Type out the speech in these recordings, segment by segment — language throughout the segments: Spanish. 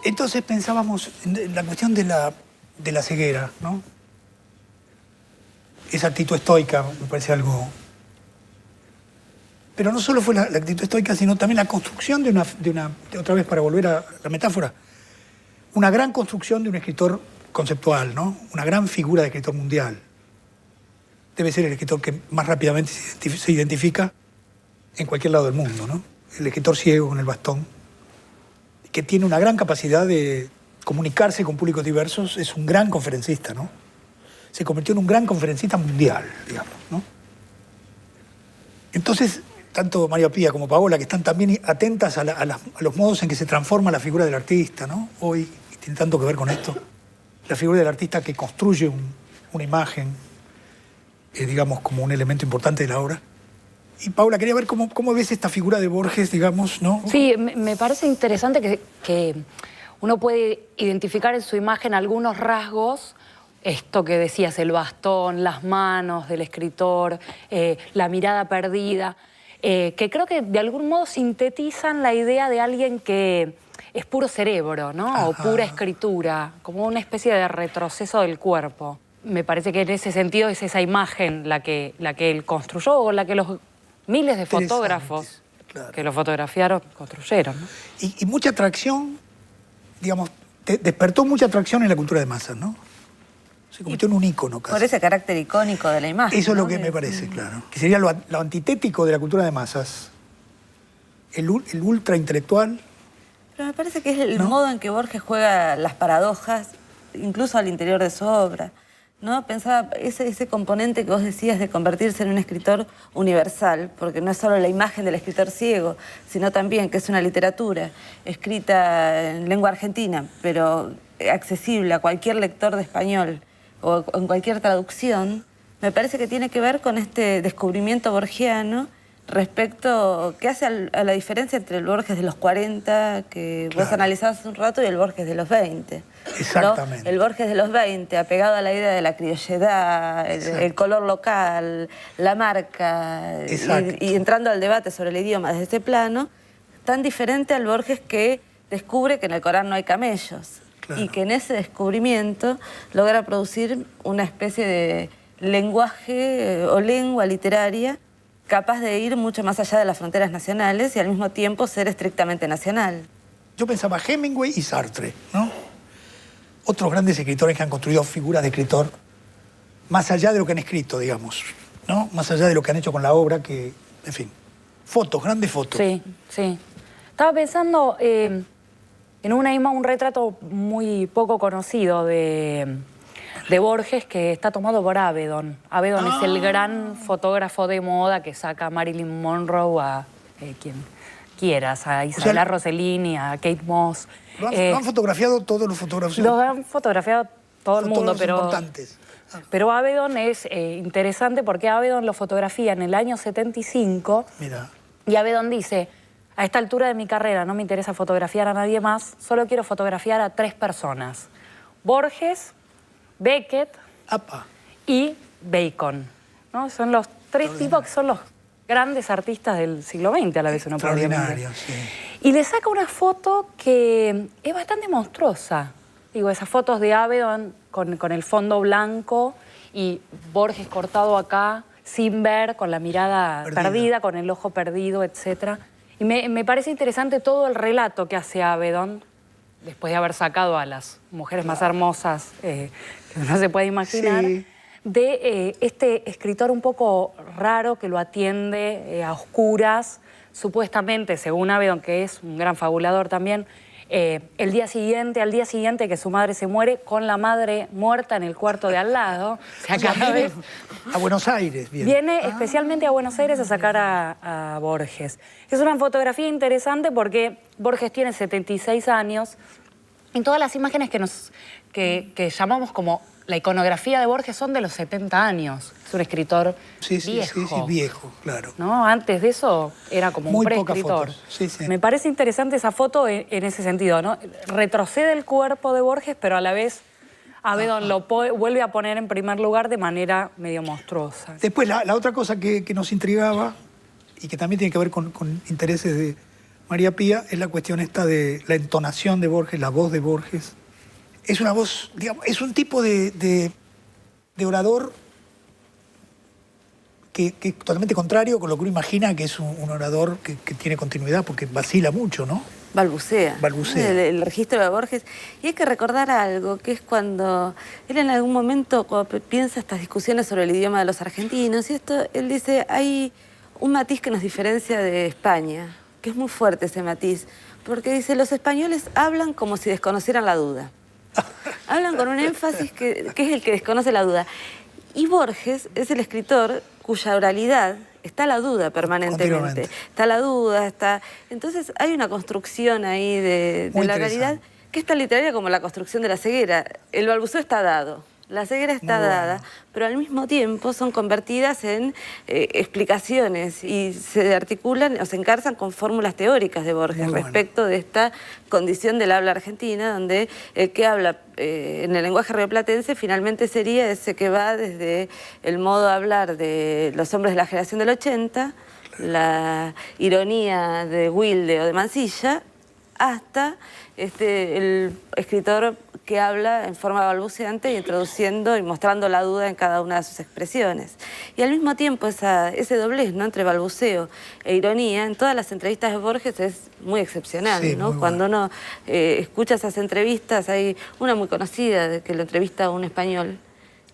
Entonces pensábamos en la cuestión de la ceguera, ¿no? Esa actitud estoica me parece algo... Pero no solo fue la actitud estoica, sino también la construcción de una... Otra vez para volver a la metáfora, una gran construcción de un escritor conceptual, ¿no? Una gran figura de escritor mundial. Debe ser el escritor que más rápidamente se identifica en cualquier lado del mundo, ¿no? El escritor ciego con el bastón, que tiene una gran capacidad de comunicarse con públicos diversos, es un gran conferencista, ¿no? Se convirtió en un gran conferencista mundial, digamos, ¿no? Entonces, tanto María Pía como Paola, que están también atentas a los modos en que se transforma la figura del artista, ¿no? Hoy, y tiene tanto que ver con esto, la figura del artista que construye una imagen, digamos, como un elemento importante de la obra. Y Paula, quería ver cómo ves esta figura de Borges, digamos, ¿no? Sí, me parece interesante que uno puede identificar en su imagen algunos rasgos, esto que decías, el bastón, las manos del escritor, la mirada perdida, que creo que de algún modo sintetizan la idea de alguien que es puro cerebro, ¿no? Ajá. O pura escritura, como una especie de retroceso del cuerpo. Me parece que en ese sentido es esa imagen la que él construyó, o la que los miles de fotógrafos claro, que lo fotografiaron construyeron, ¿no? Y mucha atracción, digamos, despertó mucha atracción en la cultura de masas, ¿no? Se convirtió en un ícono casi. Por ese carácter icónico de la imagen. Eso es lo ¿no? que me parece, claro. Que sería lo antitético de la cultura de masas. El ultra intelectual. Pero me parece que es el ¿no? modo en que Borges juega las paradojas, incluso al interior de su obra, ¿no? Pensaba ese componente que vos decías de convertirse en un escritor universal, porque no es solo la imagen del escritor ciego, sino también que es una literatura escrita en lengua argentina, pero accesible a cualquier lector de español o en cualquier traducción. Me parece que tiene que ver con este descubrimiento borgiano respecto, ¿qué hace a la diferencia entre el Borges de los 40, que Claro. vos analizabas hace un rato, y el Borges de los 20? Exactamente. ¿No? El Borges de los 20, apegado a la idea de la criolledad, el color local, la marca, y entrando al debate sobre el idioma desde ese plano, tan diferente al Borges que descubre que en el Corán no hay camellos. Claro. Y que en ese descubrimiento logra producir una especie de lenguaje o lengua literaria capaz de ir mucho más allá de las fronteras nacionales y al mismo tiempo ser estrictamente nacional. Yo pensaba Hemingway y Sartre, ¿no? Otros grandes escritores que han construido figuras de escritor más allá de lo que han escrito, digamos, ¿no? Más allá de lo que han hecho con la obra, que, en fin, fotos, grandes fotos. Sí, sí. Estaba pensando en un retrato muy poco conocido de Borges, que está tomado por Avedon. Avedon es el gran fotógrafo de moda que saca a Marilyn Monroe, a quien quieras, a Isabella Rossellini, a Kate Moss. Lo han fotografiado todos los fotógrafos. Lo han fotografiado todo el mundo, pero importantes. Pero Avedon es interesante porque Avedon lo fotografía en el año 75. Mira. Y Avedon dice, a esta altura de mi carrera no me interesa fotografiar a nadie más, solo quiero fotografiar a 3 personas. Borges, Beckett y Bacon, ¿no? Son los 3 tipos que son los grandes artistas del siglo XX, a la vez uno podría decir. Sí. Y le saca una foto que es bastante monstruosa. Digo, esas fotos de Avedon con el fondo blanco y Borges cortado acá, sin ver, con la mirada perdida, con el ojo perdido, etc. Y me parece interesante todo el relato que hace Avedon, después de haber sacado a las mujeres más hermosas que no se puede imaginar, sí, de este escritor un poco raro que lo atiende a oscuras, supuestamente, según Avedon, que es un gran fabulador también, al día siguiente que su madre se muere, con la madre muerta en el cuarto de al lado. O sea, cada vez a Buenos Aires. Viene especialmente a Buenos Aires a sacar a Borges. Es una fotografía interesante porque Borges tiene 76 años y todas las imágenes que llamamos como la iconografía de Borges son de los 70 años. Es un escritor viejo. Sí, viejo, claro. ¿No? Antes de eso era como un preescritor. Sí, sí. Me parece interesante esa foto en ese sentido, ¿no? Retrocede el cuerpo de Borges, pero a la vez Avedon lo vuelve a poner en primer lugar de manera medio monstruosa. Después, la otra cosa que nos intrigaba y que también tiene que ver con intereses de María Pía, es la cuestión esta de la entonación de Borges, la voz de Borges. Es una voz, digamos, es un tipo de orador que es totalmente contrario con lo que uno imagina que es un orador que tiene continuidad, porque vacila mucho, ¿no? Balbucea. Balbucea. El registro de Borges. Y hay que recordar algo, que es cuando él en algún momento, cuando piensa estas discusiones sobre el idioma de los argentinos, y esto, él dice, hay un matiz que nos diferencia de España, que es muy fuerte ese matiz, porque dice, los españoles hablan como si desconocieran la duda. Hablan con un énfasis que es el que desconoce la duda. Y Borges es el escritor cuya oralidad está la duda permanentemente. Está la duda, está... Entonces hay una construcción ahí de la oralidad que es tan literaria como la construcción de la ceguera. El balbuceo está dado, la ceguera está dada, pero al mismo tiempo son convertidas en explicaciones y se articulan o se encarzan con fórmulas teóricas de Borges respecto de esta condición del habla argentina, donde el que habla en el lenguaje rioplatense finalmente sería ese que va desde el modo de hablar de los hombres de la generación del 80, la ironía de Wilde o de Mansilla, hasta el escritor que habla en forma balbuceante y introduciendo y mostrando la duda en cada una de sus expresiones. Y al mismo tiempo ese doblez, ¿no?, entre balbuceo e ironía, en todas las entrevistas de Borges es muy excepcional, sí, ¿no? Cuando uno escucha esas entrevistas, hay una muy conocida de que lo entrevista a un español,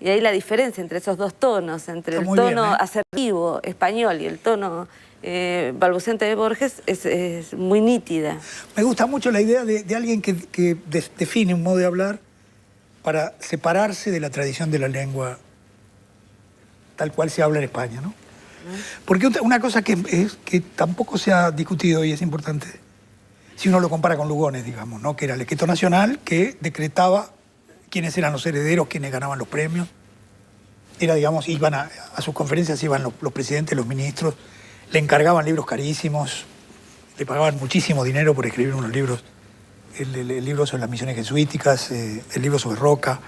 y ahí la diferencia entre esos dos tonos, entre el tono asertivo español y el tono balbuceante de Borges es muy nítida. Me gusta mucho la idea de alguien que define un modo de hablar para separarse de la tradición de la lengua tal cual se habla en España, ¿no? Porque una cosa que tampoco se ha discutido y es importante, si uno lo compara con Lugones, digamos, ¿no?, que era el escritor nacional que decretaba quiénes eran los herederos, quiénes ganaban los premios. Era, digamos, iban a sus conferencias, iban los presidentes, los ministros, le encargaban libros carísimos, le pagaban muchísimo dinero por escribir unos libros, el libro sobre las misiones jesuíticas, el libro sobre Roca.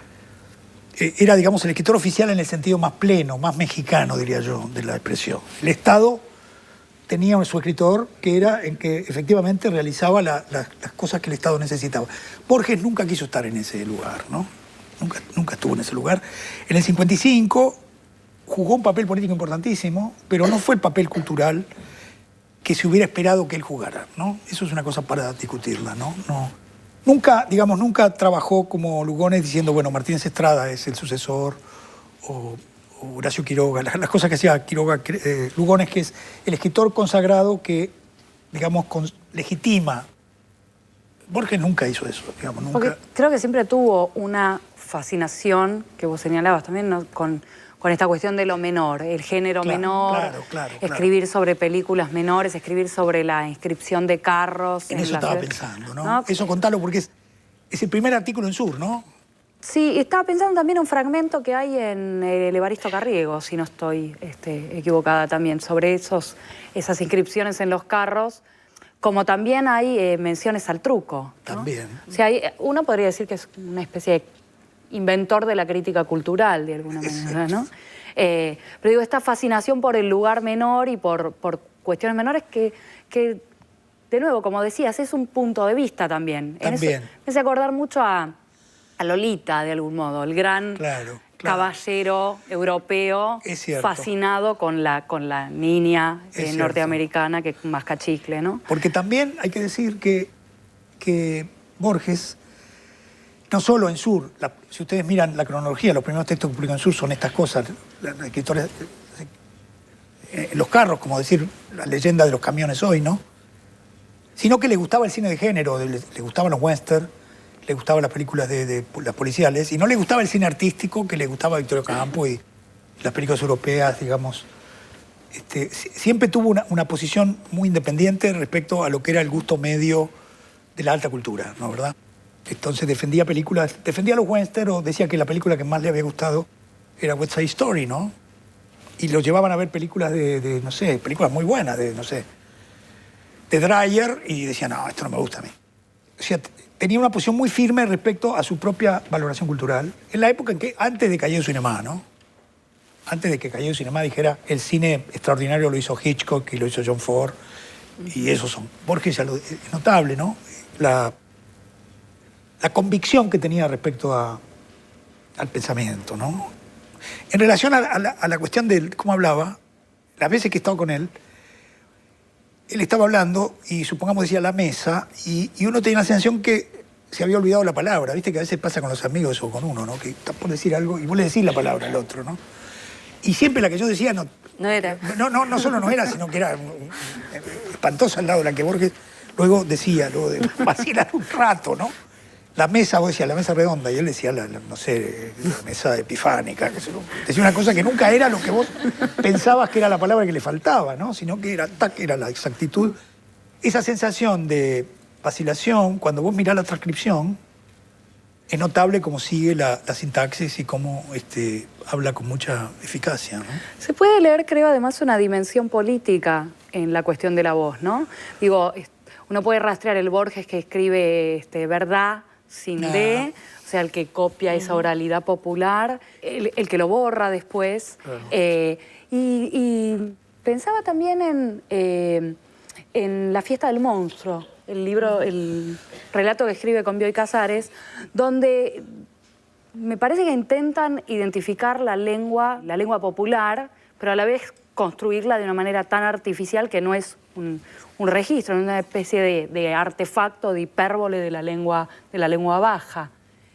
Era, digamos, el escritor oficial en el sentido más pleno, más mexicano, diría yo, de la expresión. El Estado tenía su escritor que era en que efectivamente realizaba las cosas que el Estado necesitaba. Borges nunca quiso estar en ese lugar, ¿no? Nunca estuvo en ese lugar. En el 55... jugó un papel político importantísimo, pero no fue el papel cultural que se hubiera esperado que él jugara, ¿no? Eso es una cosa para discutirla, ¿no? Nunca trabajó como Lugones diciendo, bueno, Martínez Estrada es el sucesor, o Horacio Quiroga, las cosas que hacía Lugones, que es el escritor consagrado que, digamos, legitima. Borges nunca hizo eso, digamos, nunca. Porque creo que siempre tuvo una fascinación, que vos señalabas también, ¿no?, con esta cuestión de lo menor, el género menor, escribir sobre películas menores, escribir sobre la inscripción de carros. En eso estaba pensando, ¿no? Eso contalo porque es el primer artículo en Sur, ¿no? Sí, estaba pensando también en un fragmento que hay en el Evaristo Carriego, si no estoy equivocada también, sobre esas inscripciones en los carros, como también hay menciones al truco, ¿no? También. O sea, uno podría decir que es una especie de inventor de la crítica cultural, de alguna manera, ¿no? Pero digo, esta fascinación por el lugar menor y por cuestiones menores que, de nuevo, como decías, es un punto de vista también. También. Me hace acordar mucho a Lolita, de algún modo, el gran caballero europeo fascinado con la niña norteamericana que es más cachicle, ¿no? Porque también hay que decir que Borges, no solo en Sur, si ustedes miran la cronología, los primeros textos que publicó en Sur son estas cosas, escritores en los carros, como decir la leyenda de los camiones hoy, ¿no? Sino que le gustaba el cine de género, le gustaban los western, le gustaban las películas de las policiales, y no le gustaba el cine artístico, que le gustaba Victorio Campo y las películas europeas, digamos. Siempre tuvo una posición muy independiente respecto a lo que era el gusto medio de la alta cultura, ¿no, verdad? Entonces defendía los western, o decía que la película que más le había gustado era West Side Story, ¿no? Y lo llevaban a ver películas no sé, películas muy buenas, no sé, de Dreyer, y decía, no, esto no me gusta a mí. O sea, tenía una posición muy firme respecto a su propia valoración cultural, en la época en que, antes de Cahiers du Cinéma, ¿no? Antes de que Cahiers du Cinéma dijera, el cine extraordinario lo hizo Hitchcock y lo hizo John Ford, Y esos son. Borges ya es notable, ¿no? La convicción que tenía respecto al pensamiento, ¿no? En relación a la cuestión de cómo hablaba, las veces que he estado con él estaba hablando y supongamos decía la mesa y uno tenía la sensación que se había olvidado la palabra. Viste que a veces pasa con los amigos o con uno, ¿no? Que está por decir algo y vos le decís la palabra al otro, ¿no? Y siempre la que yo decía no era. No solo no era, sino que era espantosa al lado de la que Borges luego decía, luego de vacilar un rato, ¿no? La mesa, vos decías, la mesa redonda, y él decía, no sé, la mesa epifánica, decía una cosa que nunca era lo que vos pensabas que era la palabra que le faltaba, ¿no? Sino que era la exactitud. Esa sensación de vacilación, cuando vos mirás la transcripción, es notable cómo sigue la sintaxis y cómo habla con mucha eficacia, ¿no? Se puede leer, creo, además una dimensión política en la cuestión de la voz, ¿no? Digo, uno puede rastrear el Borges que escribe verdad sin D, o sea, el que copia esa oralidad popular, el que lo borra después. Claro. Y pensaba también en La fiesta del monstruo, el relato que escribe con Bioy Casares, donde me parece que intentan identificar la lengua popular, pero a la vez construirla de una manera tan artificial que no es un registro, una especie de artefacto, de hipérbole de la lengua baja.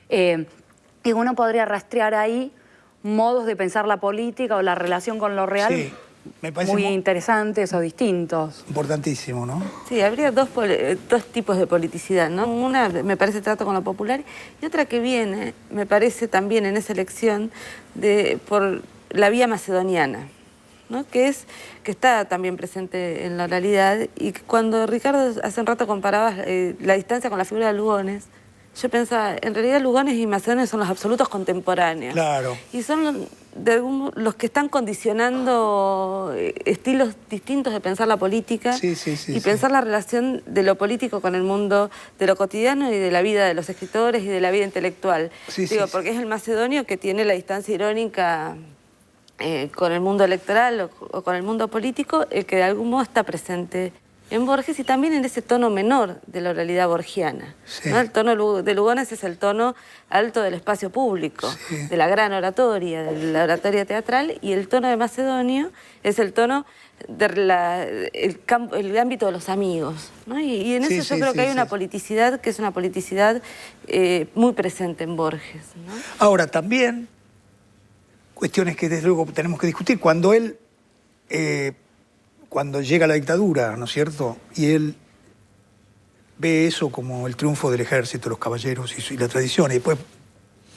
Y uno podría rastrear ahí modos de pensar la política o la relación con lo real, sí, me parece muy interesantes o distintos. Importantísimo, ¿no? Sí, habría dos tipos de politicidad, ¿no? Una, me parece, trato con lo popular, y otra que viene, me parece también en esa elección, por la vía macedoniana, ¿no? Que está también presente en la oralidad. Y cuando Ricardo hace un rato comparabas la distancia con la figura de Lugones, yo pensaba, en realidad Lugones y Macedonio son los absolutos contemporáneos. Claro. Y son los que están condicionando estilos distintos de pensar la política y pensar la relación de lo político con el mundo de lo cotidiano y de la vida de los escritores y de la vida intelectual. Porque es el macedonio que tiene la distancia irónica con el mundo electoral o con el mundo político, el que de algún modo está presente en Borges y también en ese tono menor de la oralidad borgiana, ¿no? El tono de Lugones es el tono alto del espacio público, de la gran oratoria, de la oratoria teatral, y el tono de Macedonio es el tono del el ámbito de los amigos, ¿no? Y en eso yo creo que hay una politicidad que es una politicidad muy presente en Borges, ¿no? Ahora, también, cuestiones que desde luego tenemos que discutir, cuando él... cuando llega la dictadura, ¿no es cierto? Y él ve eso como el triunfo del ejército, los caballeros y la tradición, y después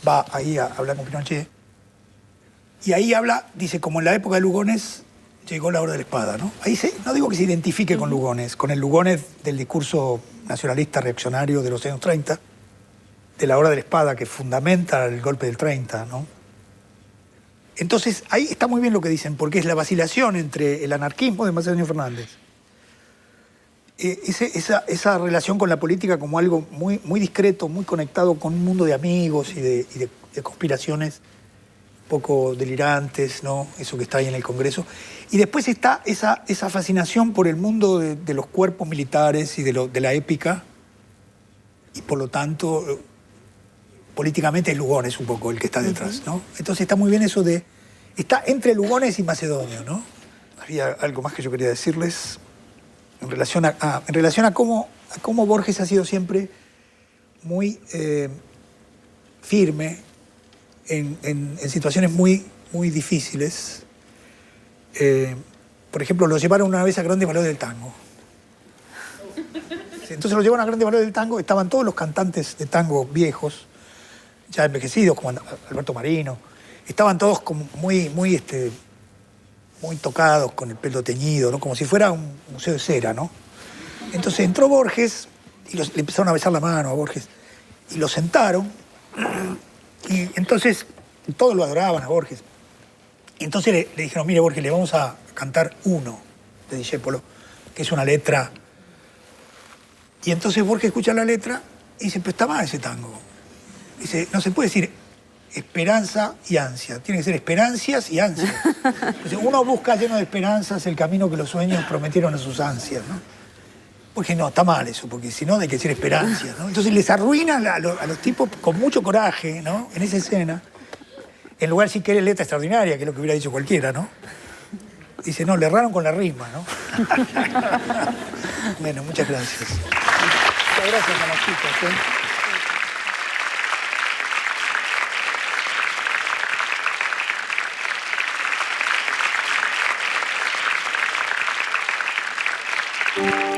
va ahí a hablar con Pinochet. Y ahí habla, dice, como en la época de Lugones llegó la hora de la espada, ¿no? Ahí no digo que se identifique con Lugones, con el Lugones del discurso nacionalista reaccionario de los años 30, de la hora de la espada que fundamenta el golpe del 30, ¿no? Entonces, ahí está muy bien lo que dicen, porque es la vacilación entre el anarquismo de Macedonio Fernández, esa relación con la política como algo muy, muy discreto, muy conectado con un mundo de amigos y de conspiraciones un poco delirantes, ¿no? Eso que está ahí en el Congreso. Y después está esa fascinación por el mundo de los cuerpos militares y de la épica, y por lo tanto... políticamente es Lugones un poco el que está detrás, ¿no? Entonces está muy bien eso de... Está entre Lugones y Macedonio, ¿no? Había algo más que yo quería decirles en relación a cómo Borges ha sido siempre muy firme en situaciones muy, muy difíciles. Por ejemplo, lo llevaron una vez a Grandes Valores del Tango. Entonces lo llevaron a Grandes Valores del Tango, estaban todos los cantantes de tango viejos, ya envejecidos, como Alberto Marino, estaban todos como muy tocados, con el pelo teñido, ¿no? Como si fuera un museo de cera, ¿no? Entonces entró Borges y le empezaron a besar la mano a Borges y lo sentaron y entonces todos lo adoraban a Borges. Y entonces le dijeron, mire Borges, le vamos a cantar uno de Discépolo, que es una letra. Y entonces Borges escucha la letra y dice, pero está mal ese tango. Dice, no se puede decir esperanza y ansia, tiene que ser esperancias y ansias. Entonces, uno busca lleno de esperanzas el camino que los sueños prometieron a sus ansias, ¿no? Porque no, está mal eso, porque si no hay que decir Esperancia, ¿no? Entonces les arruinan a los tipos con mucho coraje, ¿no? En esa escena. En lugar de decir que eres letra extraordinaria, que es lo que hubiera dicho cualquiera, ¿no? Dice, no, le erraron con la rima, ¿no? Bueno, muchas gracias. Muchas gracias a las chicas, ¿eh?